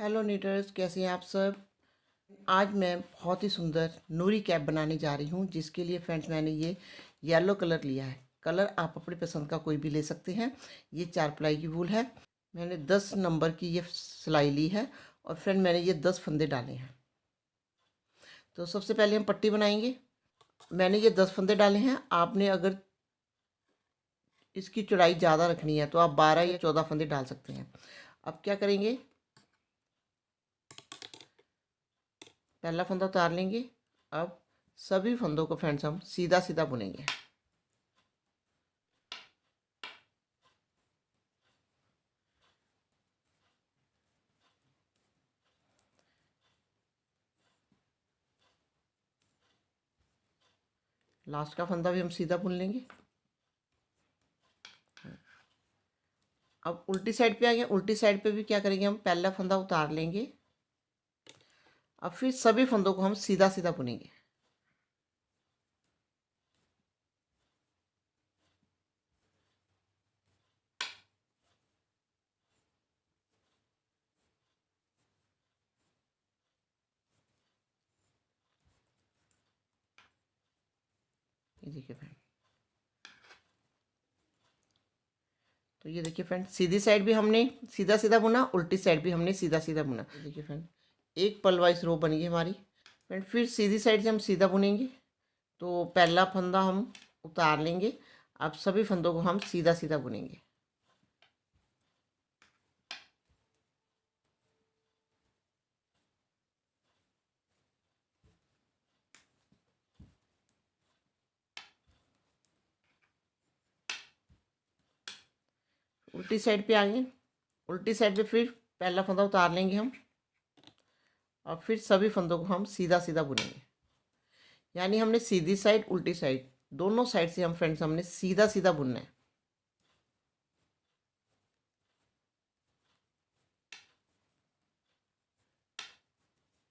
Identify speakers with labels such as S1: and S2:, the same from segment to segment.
S1: Hello नीटर्स, कैसे हैं आप सब। आज मैं बहुत ही सुंदर नूरी कैप बनाने जा रही हूँ, जिसके लिए फ्रेंड्स मैंने ये येलो कलर लिया है। कलर आप अपनी पसंद का कोई भी ले सकते हैं। ये 4 प्लाई की वूल है। मैंने 10 नंबर की ये सिलाई ली है और फ्रेंड मैंने ये 10 फंदे डाले हैं। तो सबसे पहले हम पट्टी बनाएंगे। मैंने ये 10 फंदे डाले हैं। आपने अगर इसकी चौड़ाई ज़्यादा रखनी है तो आप 12 या 14 फंदे डाल सकते हैं। अब क्या करेंगे, पहला फंदा उतार लेंगे। अब सभी फंदों को फ्रेंड्स हम सीधा सीधा बुनेंगे। लास्ट का फंदा भी हम सीधा बुन लेंगे। अब उल्टी साइड पे आ गया। उल्टी साइड पे भी क्या करेंगे, हम पहला फंदा उतार लेंगे। अब फिर सभी फंदों को हम सीधा सीधा बुनेंगे। ये देखिए फ्रेंड, तो ये देखिए फ्रेंड, सीधी साइड भी हमने सीधा सीधा बुना, उल्टी साइड भी हमने सीधा सीधा बुना। ये देखिए फ्रेंड, एक पल वाइज रो बन गई हमारी। फ्रेंड फिर सीधी साइड से हम सीधा बुनेंगे। तो पहला फंदा हम उतार लेंगे। अब सभी फंदों को हम सीधा सीधा बुनेंगे। उल्टी साइड पे आ गए। उल्टी साइड पे फिर पहला फंदा उतार लेंगे हम। और फिर सभी फंदों को हम सीधा सीधा बुनेंगे। यानी हमने सीधी साइड उल्टी साइड दोनों साइड से हम फ्रेंड्स हमने सीधा सीधा बुनना है।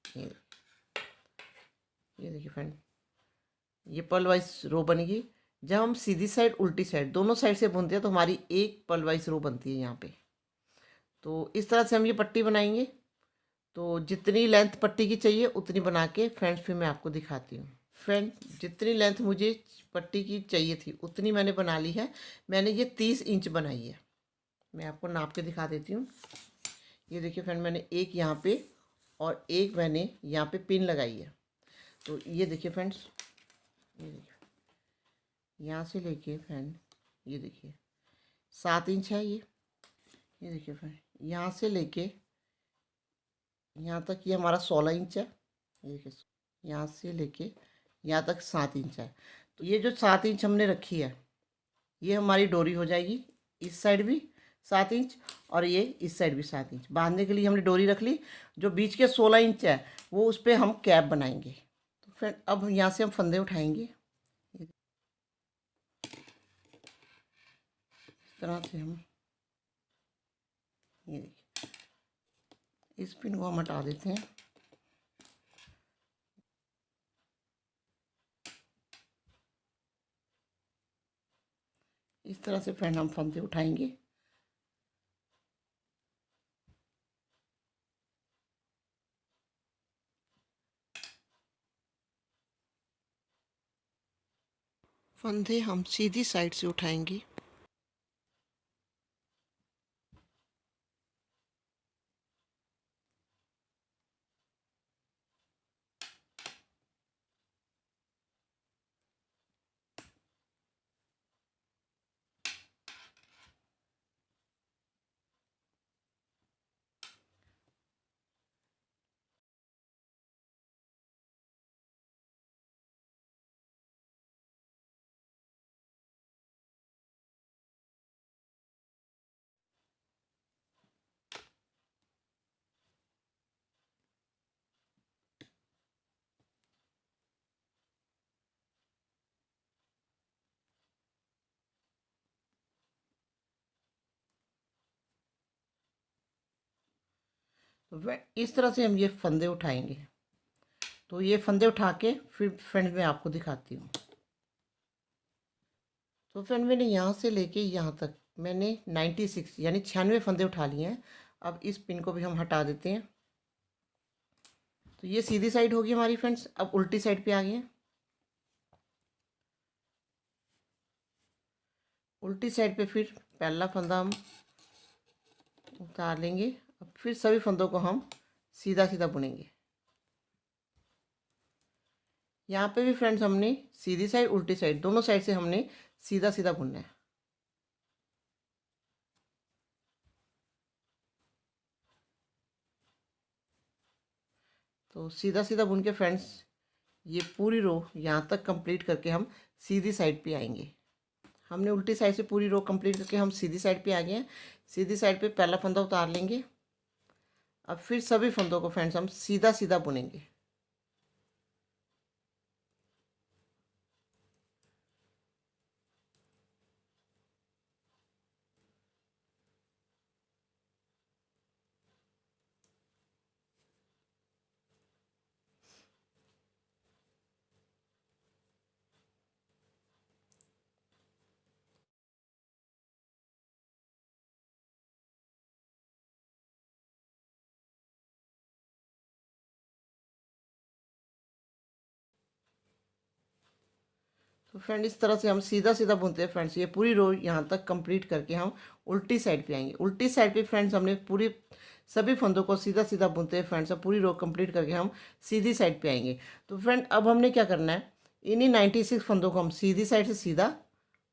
S1: ये ये देखिए फ्रेंड, ये पल वाइज रो बनेगी। जब हम सीधी साइड उल्टी साइड दोनों साइड से बुनते हैं तो हमारी एक पल वाइज रो बनती है यहाँ पे। तो इस तरह से हम ये पट्टी बनाएंगे। तो जितनी लेंथ पट्टी की चाहिए उतनी बना के फ्रेंड्स फिर मैं आपको दिखाती हूँ। फ्रेंड जितनी लेंथ मुझे पट्टी की चाहिए थी उतनी मैंने बना ली है। मैंने ये 30 इंच बनाई है। मैं आपको नाप के दिखा देती हूँ। ये देखिए फ्रेंड, मैंने एक यहाँ पे और एक मैंने यहाँ पे पिन लगाई है। तो ये देखिए फ्रेंड्स, ये देखिए यहाँ से लेके फ्रेंड, ये देखिए 7 इंच है ये देखिए फ्रेंड, यहाँ से लेके यहाँ तक ये हमारा 16 इंच है। ये देखिए, यहाँ से लेके यहाँ तक 7 इंच है। तो ये जो 7 इंच हमने रखी है ये हमारी डोरी हो जाएगी। इस साइड भी 7 इंच और ये इस साइड भी 7 इंच बांधने के लिए हमने डोरी रख ली। जो बीच के 16 इंच है वो उस पर हम कैप बनाएंगे। तो फ्रेंड अब यहाँ से हम फंदे उठाएंगे। इस तरह से हम, ये देखिए, इस पिन को हम हटा देते हैं। इस तरह से फ्रेंड हम फंदे उठाएंगे। फंदे हम सीधी साइड से उठाएंगे। तो इस तरह से हम ये फंदे उठाएंगे। तो ये फंदे उठा के फिर फ्रेंड मैं आपको दिखाती हूँ। तो फ्रेंड मैंने यहाँ से लेके यहाँ तक मैंने 96 यानी 96 फंदे उठा लिए हैं। अब इस पिन को भी हम हटा देते हैं। तो ये सीधी साइड होगी हमारी फ्रेंड्स। अब उल्टी साइड पे आ गए। उल्टी साइड पे फिर पहला फंदा हम उतार लेंगे। अब फिर सभी फंदों को हम सीधा सीधा बुनेंगे। यहाँ पे भी फ्रेंड्स हमने सीधी साइड उल्टी साइड दोनों साइड से हमने सीधा सीधा बुनना है। तो सीधा सीधा बुन के फ्रेंड्स ये पूरी रो यहाँ तक कंप्लीट करके हम सीधी साइड पे आएंगे। हमने उल्टी साइड से पूरी रो कंप्लीट करके हम सीधी साइड पे आ गए हैं। सीधी साइड पे पहला फंदा उतार लेंगे। अब फिर सभी फंदों को फ्रेंड्स हम सीधा सीधा बुनेंगे। तो फ्रेंड इस तरह से हम सीधा सीधा बुनते हैं फ्रेंड्स। ये पूरी रो यहाँ तक कंप्लीट करके हम उल्टी साइड पे आएंगे। उल्टी साइड पे फ्रेंड्स हमने पूरी सभी फंदों को सीधा सीधा बुनते हैं फ्रेंड्स। अब पूरी रो कंप्लीट करके हम सीधी साइड पे आएंगे। तो फ्रेंड अब हमने क्या करना है, इन्हीं 96 फंदों को हम सीधी साइड से सीधा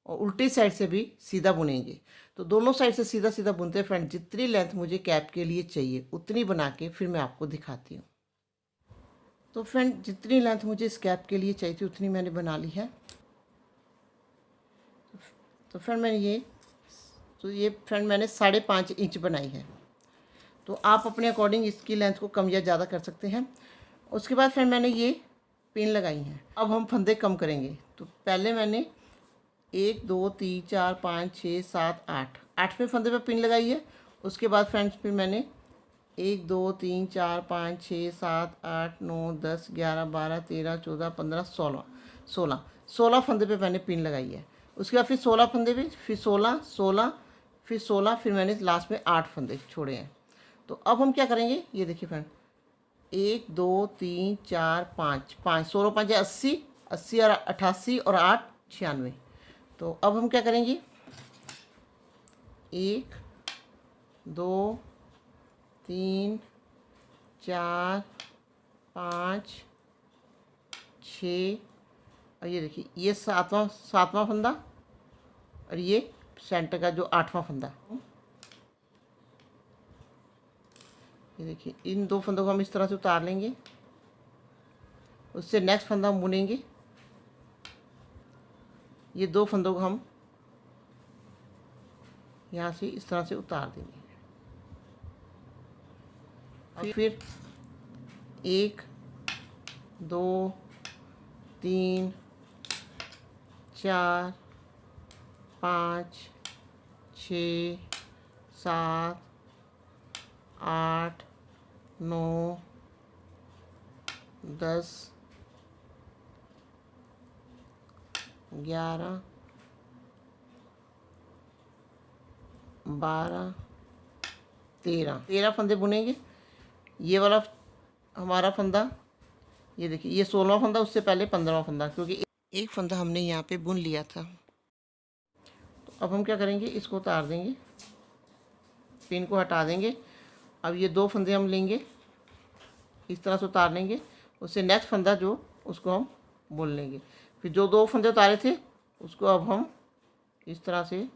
S1: और उल्टी साइड से भी सीधा बुनेंगे। तो दोनों साइड से सीधा सीधा बुनते हैं फ्रेंड। जितनी लेंथ मुझे कैप के लिए चाहिए उतनी बना के फिर मैं आपको दिखाती हूँ। तो फ्रेंड जितनी लेंथ मुझे इस कैप के लिए चाहिए थी उतनी मैंने बना ली है। तो फ्रेंड ये फ्रेंड मैंने 5.5 इंच बनाई है। तो आप अपने अकॉर्डिंग इसकी लेंथ को कम या ज़्यादा कर सकते हैं। उसके बाद फ्रेंड मैंने ये पिन लगाई हैं। अब हम फंदे कम करेंगे। तो पहले मैंने 1 2 3 4 5 6 7 8 8वें फंदे पे पिन लगाई है। उसके बाद फ्रेंड्स फिर मैंने 1 2 3 4 5 6 7 8 9 10 11 12 13 14 15 16 फंदे पे मैंने पिन लगाई है। उसके बाद फिर 16 फंदे पे फिर 16 फिर 16 फिर मैंने लास्ट में 8 फंदे छोड़े हैं। तो अब हम क्या करेंगे, ये देखिए फ्रेंड 1 2 3 4 5 5 16 5 80 80 और 88 और 8 96। तो अब हम क्या करेंगे, 1 2 3 4 5 6 और ये देखिए ये सातवां फंदा और ये सेंटर का जो 8वां फंदा। ये देखिए इन 2 फंदों को हम इस तरह से उतार लेंगे। उससे नेक्स्ट फंदा हम बुनेंगे। ये 2 फंदों को हम यहाँ से इस तरह से उतार देंगे। और फिर 1 2 3 4 5 6 7 8 9 10 11 12 13 फंदे बुनेंगे। ये वाला हमारा फंदा, ये देखिए ये 16वां फंदा, उससे पहले 15वां फंदा, क्योंकि एक फंदा हमने यहाँ पे बुन लिया था। तो अब हम क्या करेंगे, इसको उतार देंगे, पिन को हटा देंगे। अब ये 2 फंदे हम लेंगे, इस तरह से उतार लेंगे। उससे नेक्स्ट फंदा जो उसको हम बुन लेंगे। फिर जो 2 फंदे उतारे थे उसको अब हम इस तरह से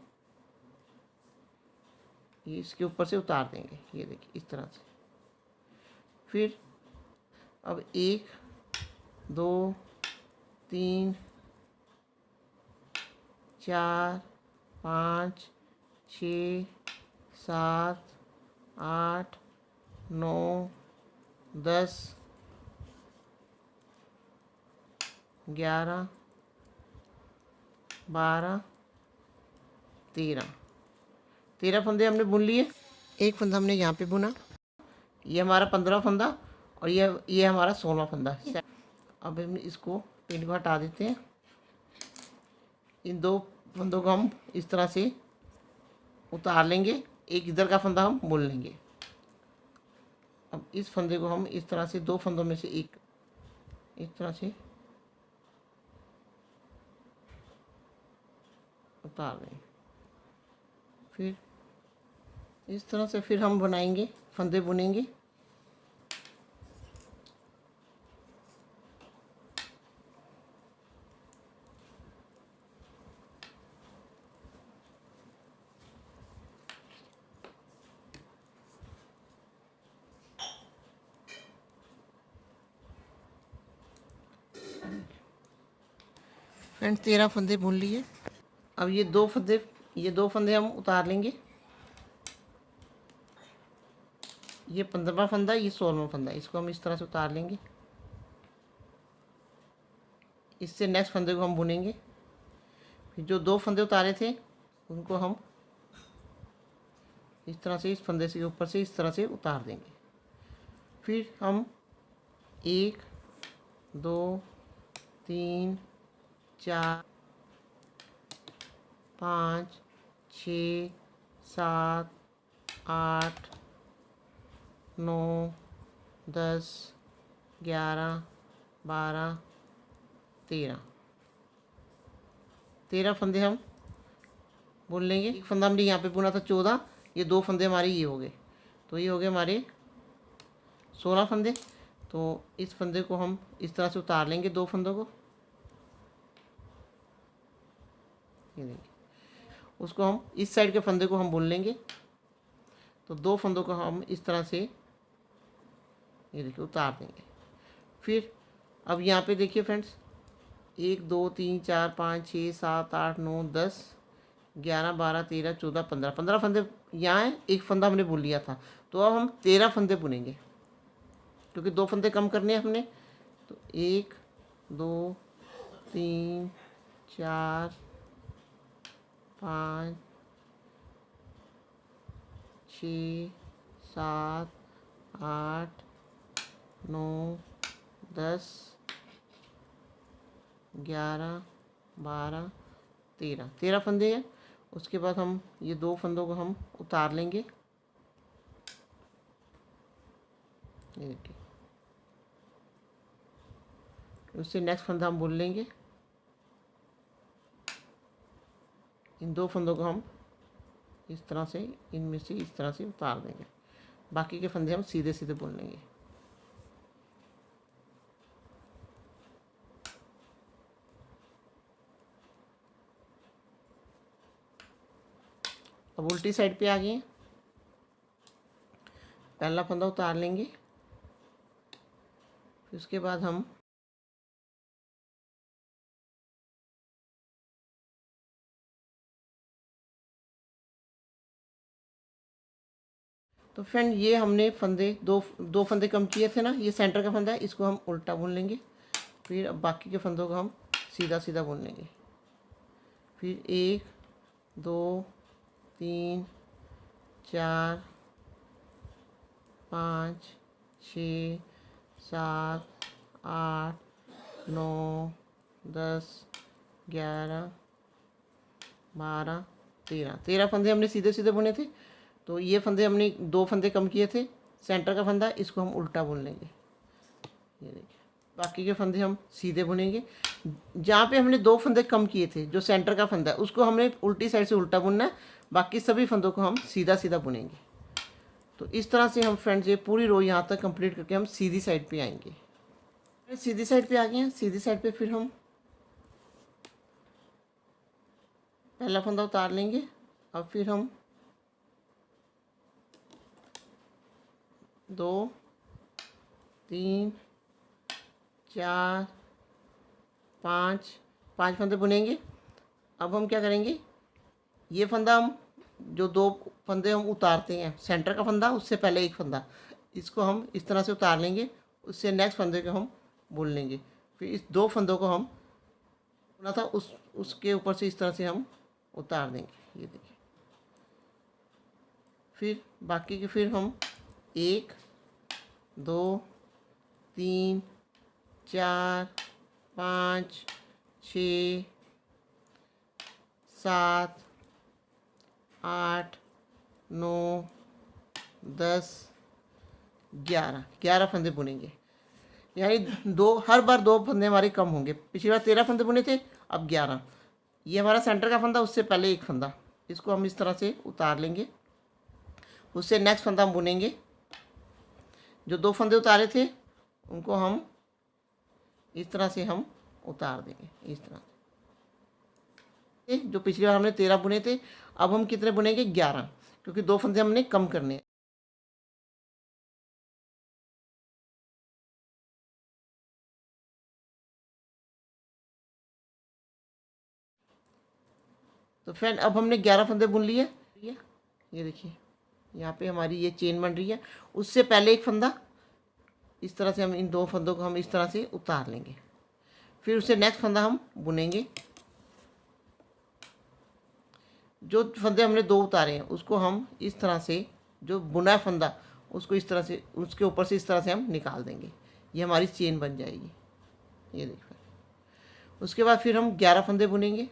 S1: ये इसके ऊपर से उतार देंगे। ये देखिए इस तरह से। फिर अब 1 2 3 4 5 6 7 8 9 10 11 12 13 फंदे हमने बुन लिए। एक फंदा हमने यहाँ पे बुना। ये हमारा 15वां फंदा और ये हमारा 16वां फंदा। अब हम इसको पिन को हटा देते हैं। इन 2 फंदों को हम इस तरह से उतार लेंगे। एक इधर का फंदा हम बुन लेंगे। अब इस फंदे को हम इस तरह से दो फंदों में से एक इस तरह से उतार दें। फिर इस तरह से फिर हम बनाएंगे, फंदे बुनेंगे। फ्रेंड्स 13 फंदे बुन लिए। अब ये दो फंदे हम उतार लेंगे। ये 15वां फंदा, ये 16वां फंदा, इसको हम इस तरह से उतार लेंगे। इससे नेक्स्ट फंदे को हम बुनेंगे। फिर जो दो फंदे उतारे थे उनको हम इस तरह से इस फंदे से ऊपर से इस तरह से उतार देंगे। फिर हम 1 2 3 4 5 6 7 8 9 10 11 12 13 फंदे हम बुन लेंगे। एक फंदा हमने यहाँ पे बुना था 14, ये दो फंदे हमारे ये हो गए, तो ये हो गए हमारे 16 फंदे। तो इस फंदे को हम इस तरह से उतार लेंगे, दो फंदों को। ये देखिए, उसको हम इस साइड के फंदे को हम बुन लेंगे। तो दो फंदों को हम इस तरह से ये देखिए उतार देंगे। फिर अब यहाँ पे देखिए फ्रेंड्स, 1 2 3 4 5 6 7 8 9 10 11 12 13 14 15 फंदे यहाँ हैं। एक फंदा हमने बुन लिया था, तो अब हम 13 फंदे बुनेंगे, क्योंकि दो फंदे कम करने हैं हमने। तो 1 2 3 4 5 6 7 8 9 10 11 12 13 फंदे हैं। उसके बाद हम ये दो फंदों को हम उतार लेंगे। ये देखिए, उससे नेक्स्ट फंदा हम बुन लेंगे। इन दो फंदों को हम इस तरह से इनमें से इस तरह से उतार देंगे। बाकी के फंदे हम सीधे सीधे बुन लेंगे। अब उल्टी साइड पे आ गए। पहला फंदा उतार लेंगे, फिर उसके बाद हम तो फ्रेंड ये हमने फंदे दो फंदे कम किए थे ना, ये सेंटर का फंदा है, इसको हम उल्टा बुन लेंगे। फिर अब बाकी के फंदों को हम सीधा सीधा बुन लेंगे। फिर 1 2 3 4 5 6 7 8 9 10 11 12 13 फंदे हमने सीधे सीधे बुने थे। तो ये फंदे हमने दो फंदे कम किए थे, सेंटर का फंदा, इसको हम उल्टा बुन लेंगे। ये देखिए, बाकी के फंदे हम सीधे बुनेंगे। जहाँ पे हमने दो फंदे कम किए थे, जो सेंटर का फंदा है, उसको हमने उल्टी साइड से उल्टा बुनना है। बाकी सभी फंदों को हम सीधा सीधा बुनेंगे। तो इस तरह से हम फ्रेंड्स ये पूरी रो यहाँ तक कंप्लीट करके हम सीधी साइड पे आएंगे। सीधी साइड पे आ गए हैं। सीधी साइड पे फिर हम पहला फंदा उतार लेंगे। अब फिर हम 2 3 4 5 फंदे बुनेंगे। अब हम क्या करेंगे, ये फंदा हम जो दो फंदे हम उतारते हैं, सेंटर का फंदा, उससे पहले एक फंदा, इसको हम इस तरह से उतार लेंगे। उससे नेक्स्ट फंदे को हम बुन लेंगे। फिर इस दो फंदों को हम बुना था उसके ऊपर से इस तरह से हम उतार देंगे। ये देखिए, फिर बाकी के फिर हम 1 2 3 4 5 6 7 8 9 10 11 11 फंदे बुनेंगे, यानी हर बार 2 फंदे हमारे कम होंगे। पिछली बार 13 फंदे बुने थे, अब 11। ये हमारा सेंटर का फंदा, उससे पहले एक फंदा, इसको हम इस तरह से उतार लेंगे। उससे नेक्स्ट फंदा हम बुनेंगे। जो 2 फंदे उतारे थे उनको हम इस तरह से हम उतार देंगे, इस तरह से। जो पिछली बार हमने 13 बुने थे, अब हम कितने बुनेंगे? 11, क्योंकि 2 फंदे हमने कम करने हैं। तो फ्रेंड अब हमने 11 फंदे बुन लिए। ये देखिए यहाँ पे हमारी ये चेन बन रही है। उससे पहले एक फंदा, इस तरह से हम इन 2 फंदों को हम इस तरह से उतार लेंगे। फिर उससे नेक्स्ट फंदा हम बुनेंगे। जो फंदे हमने 2 उतारे हैं उसको हम इस तरह से, जो बुना फंदा उसको इस तरह से, उसके ऊपर से इस तरह से हम निकाल देंगे। ये हमारी चेन बन जाएगी। ये देखिए। उसके बाद फिर हम 11 फंदे बुनेंगे।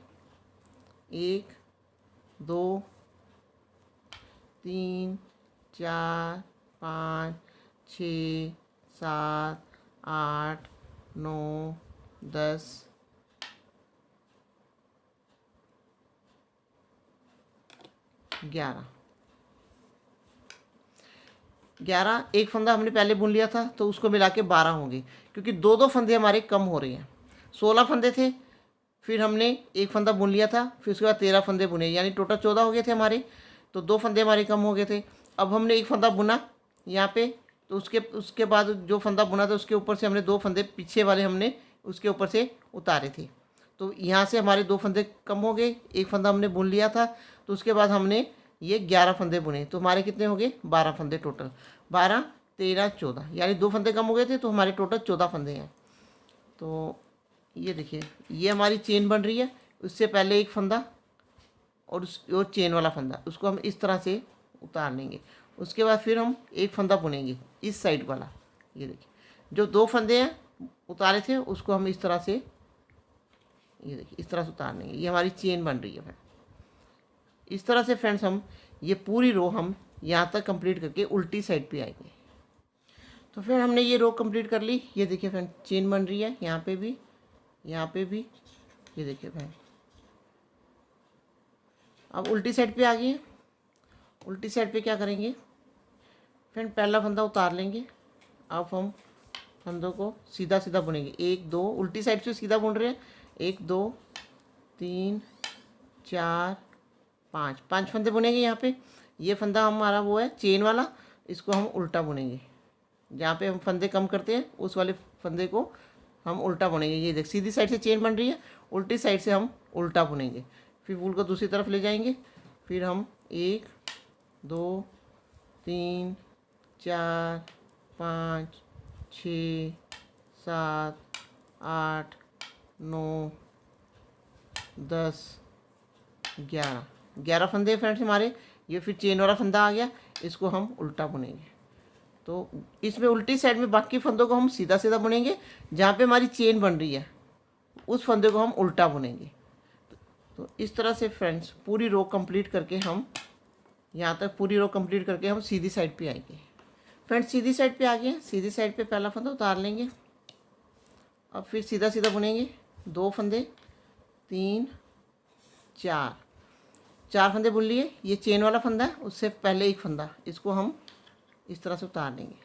S1: 1 2 3 4 5 6 7 8 9 10 11 11 एक फंदा हमने पहले बुन लिया था, तो उसको मिला के 12 होंगे, क्योंकि 2 फंदे हमारे कम हो रहे हैं। 16 फंदे थे, फिर हमने एक फंदा बुन लिया था, फिर उसके बाद 13 फंदे बुने, यानी टोटल 14 हो गए थे हमारे। तो 2 फंदे हमारे कम हो गए थे। अब हमने एक फंदा बुना यहाँ पे, तो उसके बाद जो फंदा बुना था उसके ऊपर से हमने 2 फंदे पीछे वाले हमने उसके ऊपर से उतारे थे। तो यहाँ से हमारे 2 फंदे कम हो गए। एक फंदा हमने बुन लिया था, तो उसके बाद हमने ये 11 फंदे बुने, तो हमारे कितने हो गए? 12 फंदे टोटल। 12 13 14, यानी 2 फंदे कम हो गए थे, तो हमारे टोटल 14 फंदे हैं। तो ये देखिए ये हमारी चेन बन रही है। उससे पहले एक फंदा और वो चेन वाला फंदा, उसको हम इस तरह से उतार लेंगे। उसके बाद फिर हम एक फंदा बुनेंगे इस साइड वाला। ये देखिए जो 2 फंदे हैं उतारे थे उसको हम इस तरह से, ये देखिए इस तरह से उतार लेंगे। ये हमारी चेन बन रही है फ्रेंड। इस तरह से फ्रेंड्स हम ये पूरी रो हम यहाँ तक कंप्लीट करके उल्टी साइड पे आएंगे। तो फिर हमने ये रो कंप्लीट कर ली। ये देखिए फ्रेंड चेन बन रही है, यहाँ पे भी, यहाँ पे भी। ये देखिए फ्रेंड अब उल्टी साइड पे आ गई। उल्टी साइड पे क्या करेंगे फ्रेंड? पहला फंदा उतार लेंगे। अब हम फंदों को सीधा सीधा बुनेंगे। 1 2, उल्टी साइड से सीधा बुन रहे हैं। 1 2 3 4 5, 5 फंदे बुनेंगे यहाँ पे। ये फंदा हमारा वो है चेन वाला, इसको हम उल्टा बुनेंगे। जहाँ पे हम फंदे कम करते हैं उस वाले फंदे को हम उल्टा बुनेंगे। ये देख सीधी साइड से चेन बन रही है, उल्टी साइड से हम उल्टा बुनेंगे। फिर फूल को दूसरी तरफ ले जाएंगे। फिर हम 1 2 3 4 5 6 7 8 9 10 11 फंदे फ्रेंड्स हमारे। ये फिर चेन वाला फंदा आ गया, इसको हम उल्टा बुनेंगे। तो इसमें उल्टी साइड में बाकी फंदों को हम सीधा सीधा बुनेंगे। जहाँ पे हमारी चेन बन रही है उस फंदे को हम उल्टा बुनेंगे। तो इस तरह से फ्रेंड्स पूरी रो कंप्लीट करके हम यहाँ तक पूरी रो कंप्लीट करके हम सीधी साइड पे आएंगे। फ्रेंड्स सीधी साइड पे आ गए। सीधी साइड पे पहला फंदा उतार लेंगे। अब फिर सीधा सीधा बुनेंगे। 2 फंदे 3 4 फंदे बुन लिए। ये चेन वाला फंदा है, उससे पहले एक फंदा, इसको हम इस तरह से उतार लेंगे।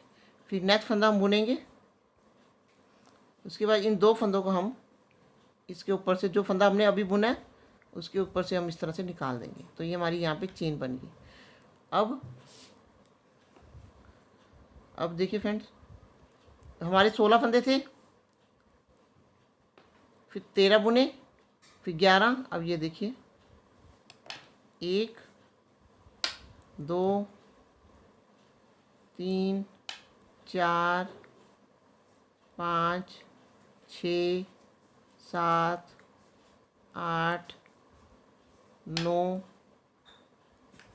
S1: फिर नेक्स्ट फंदा हम बुनेंगे। उसके बाद इन 2 फंदों को हम इसके ऊपर से, जो फंदा हमने अभी बुना है उसके ऊपर से हम इस तरह से निकाल देंगे। तो ये हमारी यहाँ पे चेन बन गई। अब देखिए फ्रेंड्स हमारे 16 फंदे थे, फिर 13 बुने, फिर 11। अब ये देखिए 1 2 3 4 5 6 7 8 9,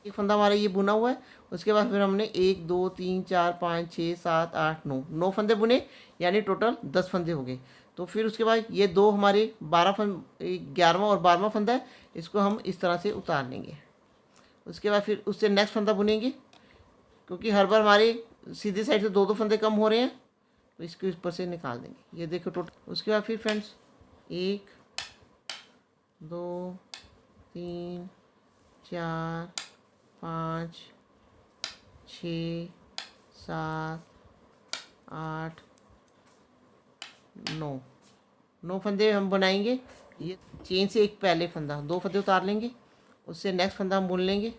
S1: एक फंदा हमारा ये बुना हुआ है। उसके बाद फिर हमने 1 2 3 4 5 6 7 8 9 फंदे बुने, यानी टोटल 10 फंदे हो गए। तो फिर उसके बाद ये 2 हमारे 11वां और 12वां फंदा है, इसको हम इस तरह से उतार लेंगे। उसके बाद फिर उससे नेक्स्ट फंदा बुनेंगे, क्योंकि हर बार हमारे सीधी साइड से दो दो फंदे कम हो रहे हैं तो इसके ऊपर से निकाल देंगे। ये देखो टोटल। उसके बाद फिर फ्रेंड्स 1 2 3 4 5 6 7 8 9 फंदे हम बनाएंगे। ये चेन से एक पहले फंदा, 2 फंदे उतार लेंगे, उससे नेक्स्ट फंदा हम बुन लेंगे,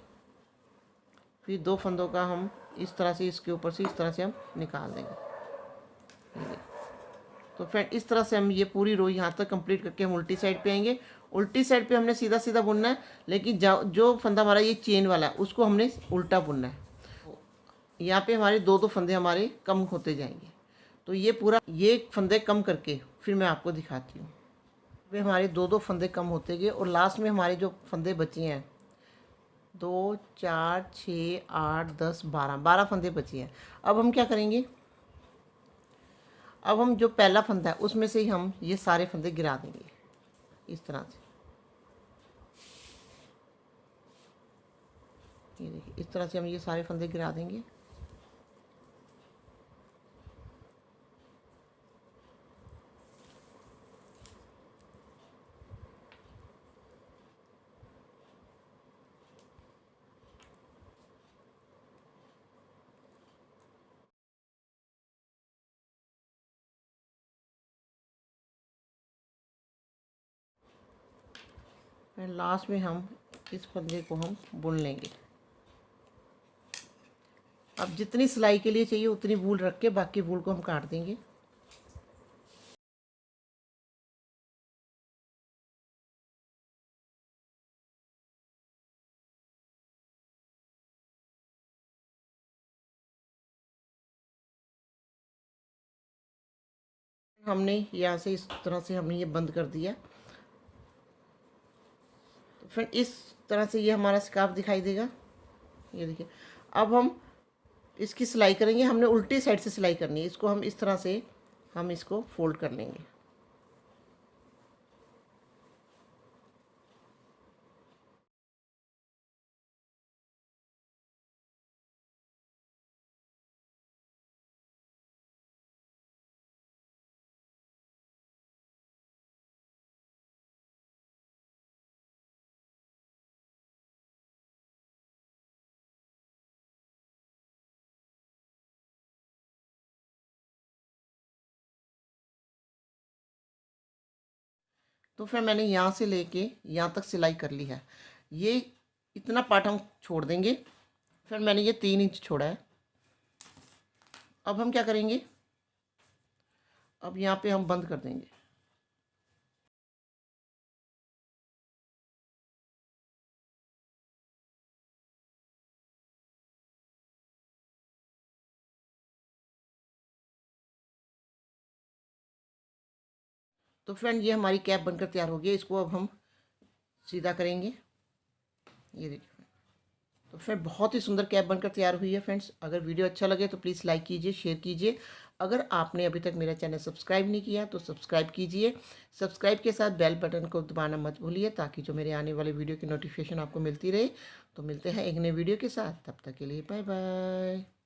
S1: फिर 2 फंदों का हम इस तरह से इसके ऊपर से इस तरह से हम निकाल देंगे। तो फ्रेंड इस तरह से हम ये पूरी रो यहाँ तक कंप्लीट करके हम उल्टी साइड पे आएंगे। उल्टी साइड पे हमने सीधा सीधा बुनना है, लेकिन जो फंदा हमारा ये चेन वाला है उसको हमने उल्टा बुनना है। यहाँ पे हमारे 2 फंदे हमारे कम होते जाएंगे। तो ये पूरा ये फंदे कम करके फिर मैं आपको दिखाती हूँ। वे हमारे 2 फंदे कम होते गए और लास्ट में हमारे जो फंदे बचे हैं 2 4 6 8 10 12 फंदे बचे हैं। अब हम क्या करेंगे, अब हम जो पहला फंदा है उसमें से ही हम ये सारे फंदे गिरा देंगे इस तरह से। ये देखिए इस तरह से हम ये सारे फंदे गिरा देंगे। फिर लास्ट में हम इस फंदे को हम बुन लेंगे। अब जितनी सिलाई के लिए चाहिए उतनी वूल रख के बाकी वूल को हम काट देंगे। हमने यहाँ से इस तरह से हमने ये बंद कर दिया। तो फिर इस तरह से ये हमारा स्कार्फ दिखाई देगा। ये देखिए अब हम इसकी सिलाई करेंगे। हमने उल्टी साइड से सिलाई करनी है। इसको हम इस तरह से हम इसको फोल्ड कर लेंगे। तो फिर मैंने यहाँ से लेके यहाँ तक सिलाई कर ली है। ये इतना पार्ट हम छोड़ देंगे। फिर मैंने ये 3 इंच छोड़ा है। अब हम क्या करेंगे, अब यहाँ पे हम बंद कर देंगे। तो फ्रेंड ये हमारी कैप बनकर तैयार हो गई। इसको अब हम सीधा करेंगे। ये देखिए तो फ्रेंड बहुत ही सुंदर कैप बनकर तैयार हुई है। फ्रेंड्स अगर वीडियो अच्छा लगे तो प्लीज़ लाइक कीजिए, शेयर कीजिए। अगर आपने अभी तक मेरा चैनल सब्सक्राइब नहीं किया तो सब्सक्राइब कीजिए। सब्सक्राइब के साथ बेल बटन को दबाना मत भूलिए ताकि जो मेरे आने वाले वीडियो की नोटिफिकेशन आपको मिलती रहे। तो मिलते हैं एक नए वीडियो के साथ, तब तक के लिए बाय बाय।